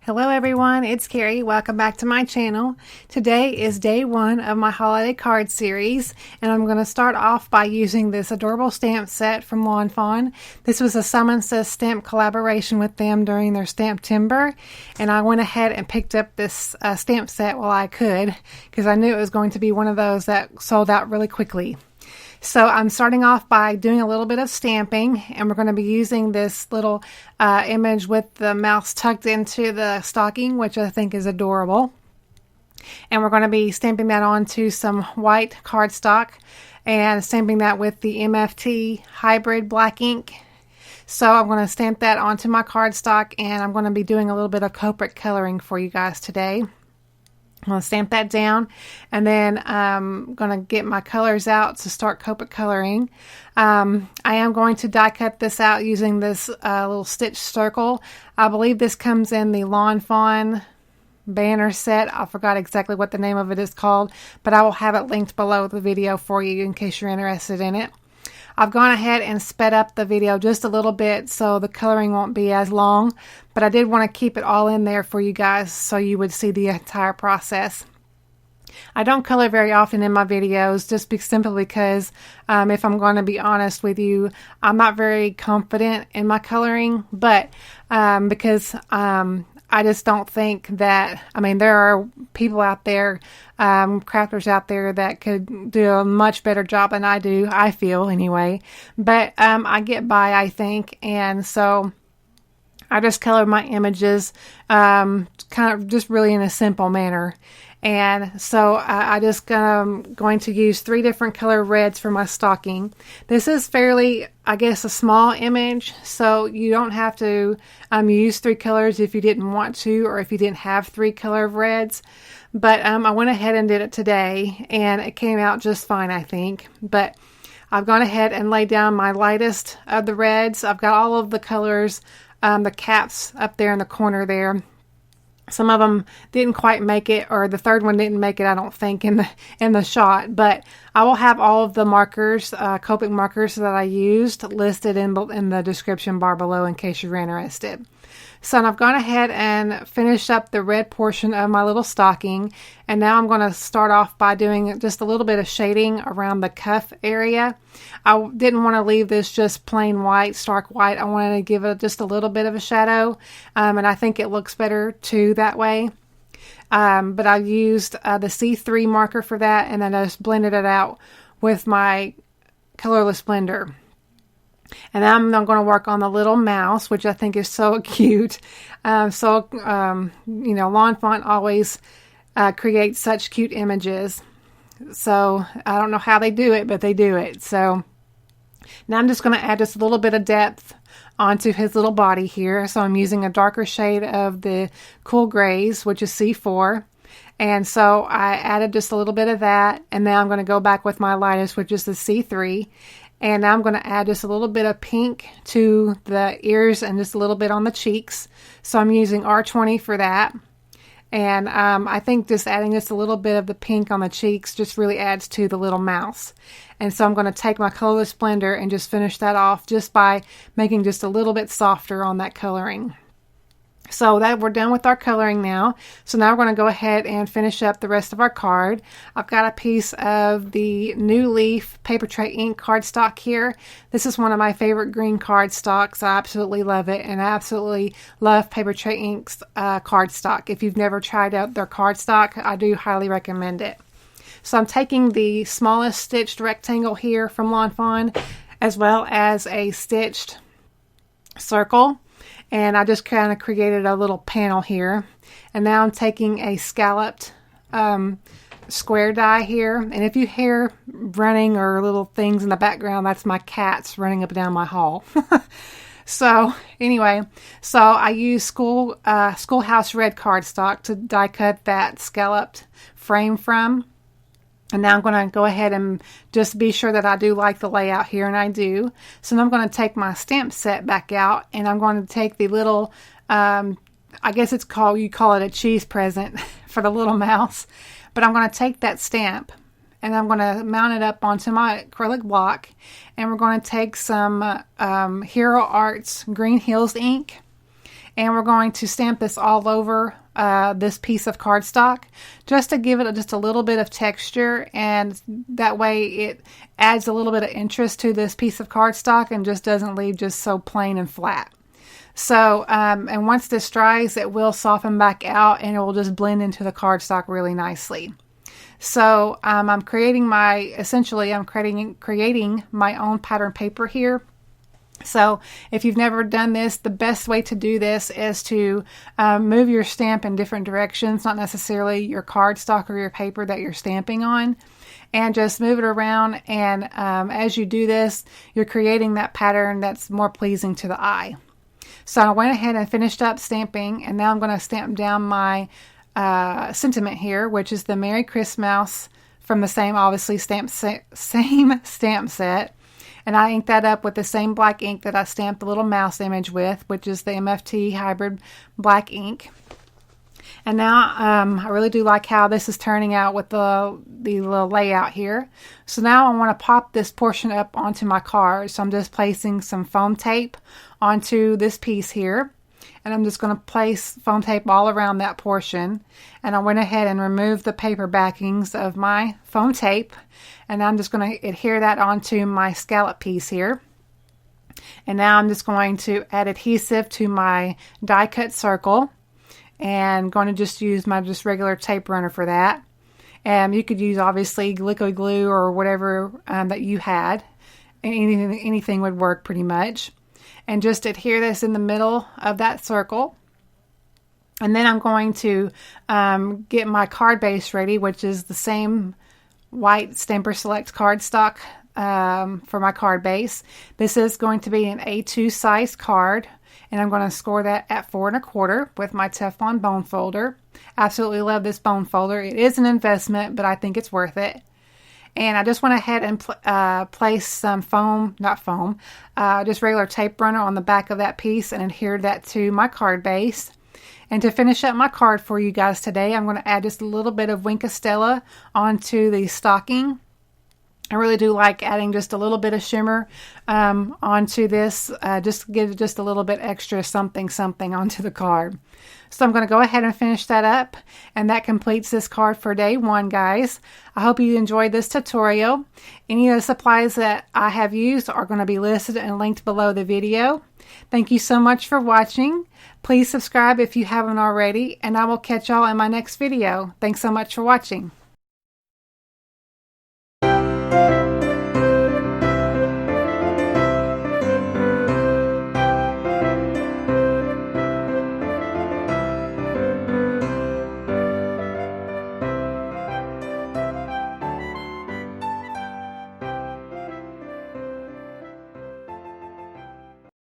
Hello everyone, it's Carrie. Welcome back to my channel. Today is day one of my holiday card series, and I'm going to start off by using this adorable stamp set from Lawn Fawn. This was a Someone Says stamp collaboration with them during their Stamp-timber, and I went ahead and picked up this stamp set while I could because I knew it was going to be one of those that sold out really quickly. So I'm starting off by doing a little bit of stamping, and we're going to be using this little image with the mouse tucked into the stocking, which I think is adorable. And we're going to be stamping that onto some white cardstock and stamping that with the MFT hybrid black ink. So I'm going to stamp that onto my cardstock, and I'm going to be doing a little bit of Copic coloring for you guys today. I'm going to stamp that down, and then I'm going to get my colors out to start Copic coloring. I am going to die cut this out using this little stitch circle. I believe this comes in the Lawn Fawn banner set. I forgot exactly what the name of it is called, but I will have it linked below the video for you in case you're interested in it. I've gone ahead and sped up the video just a little bit so the coloring won't be as long, but I did want to keep it all in there for you guys so you would see the entire process. I don't color very often in my videos just simply because if I'm going to be honest with you, I'm not very confident in my coloring, but because I just don't think that, there are people out there, crafters out there that could do a much better job than I do, I feel anyway. But I get by, I think, and so I just color my images kind of just really in a simple manner. And so I just going to use 3 different color reds for my stocking. This is fairly, I guess, a small image, so you don't have to use 3 colors if you didn't want to, or if you didn't have 3 color of reds. But I went ahead and did it today, and it came out just fine, I think. But I've gone ahead and laid down my lightest of the reds. I've got all of the colors, the caps up there in the corner there. Some of them didn't quite make it, or the third one didn't make it, I don't think, in the shot. But I will have all of the markers, Copic markers that I used, listed in the description bar below in case you're interested. So I've gone ahead and finished up the red portion of my little stocking, and now I'm going to start off by doing just a little bit of shading around the cuff area. I didn't want to leave this just plain white, stark white. I wanted to give it just a little bit of a shadow, and I think it looks better too that way. But I used the C3 marker for that, and then I just blended it out with my colorless blender. And now I'm going to work on the little mouse, which I think is so cute. Lawn Fawn always creates such cute images. So I don't know how they do it, but they do it. So now I'm just going to add just a little bit of depth onto his little body here. So I'm using a darker shade of the Cool Grays, which is C4. And so I added just a little bit of that. And now I'm going to go back with my lightest, which is the C3. And now I'm going to add just a little bit of pink to the ears and just a little bit on the cheeks. So I'm using R20 for that. And I think just adding just a little bit of the pink on the cheeks just really adds to the little mouse. And so I'm going to take my colorless blender and just finish that off just by making just a little bit softer on that coloring. So that we're done with our coloring now. So now we're going to go ahead and finish up the rest of our card. I've got a piece of the New Leaf Paper Tray Ink cardstock here. This is one of my favorite green cardstocks. I absolutely love it, and I absolutely love Paper Tray Ink's cardstock. If you've never tried out their cardstock, I do highly recommend it. So I'm taking the smallest stitched rectangle here from Lawn Fawn, as well as a stitched circle. And I just kind of created a little panel here. And now I'm taking a scalloped square die here. And if you hear running or little things in the background, that's my cats running up and down my hall. So anyway, so I used Schoolhouse Red cardstock to die cut that scalloped frame from. And now I'm going to go ahead and just be sure that I do like the layout here, and I do. So now I'm going to take my stamp set back out, and I'm going to take the little, I guess you call it a cheese present for the little mouse. But I'm going to take that stamp, and I'm going to mount it up onto my acrylic block, and we're going to take some Hero Arts Green Hills ink. and we're going to stamp this all over this piece of cardstock just to give it just a little bit of texture, and that way it adds a little bit of interest to this piece of cardstock and just doesn't leave just so plain and flat. So, and once this dries, it will soften back out and it will just blend into the cardstock really nicely. So, I'm creating my own pattern paper here. So if you've never done this, the best way to do this is to move your stamp in different directions, not necessarily your cardstock or your paper that you're stamping on, and just move it around. And as you do this, you're creating that pattern that's more pleasing to the eye. So I went ahead and finished up stamping, and now I'm going to stamp down my sentiment here, which is the Merry Christmas from the same, obviously, same stamp set. And I inked that up with the same black ink that I stamped the little mouse image with, which is the MFT hybrid black ink. And now I really do like how this is turning out with the little layout here. So now I want to pop this portion up onto my card. So I'm just placing some foam tape onto this piece here. And I'm just going to place foam tape all around that portion. And I went ahead and removed the paper backings of my foam tape. And I'm just going to adhere that onto my scallop piece here. And now I'm just going to add adhesive to my die cut circle. And going to just use my regular tape runner for that. And you could use obviously liquid glue or whatever that you had. Anything would work pretty much. And just adhere this in the middle of that circle. And then I'm going to get my card base ready, which is the same white Stamper Select cardstock for my card base. This is going to be an A2 size card, and I'm going to score that at 4 1/4 with my Teflon bone folder. Absolutely love this bone folder. It is an investment, but I think it's worth it. And I just went ahead and place some just regular tape runner on the back of that piece and adhered that to my card base. And to finish up my card for you guys today, I'm going to add just a little bit of Wink of Stella onto the stocking. I really do like adding just a little bit of shimmer onto this, just to give just a little bit extra something onto the card. So I'm going to go ahead and finish that up, and that completes this card for day 1, guys. I hope you enjoyed this tutorial. Any of the supplies that I have used are going to be listed and linked below the video. Thank you so much for watching. Please subscribe if you haven't already, and I will catch y'all in my next video. Thanks so much for watching.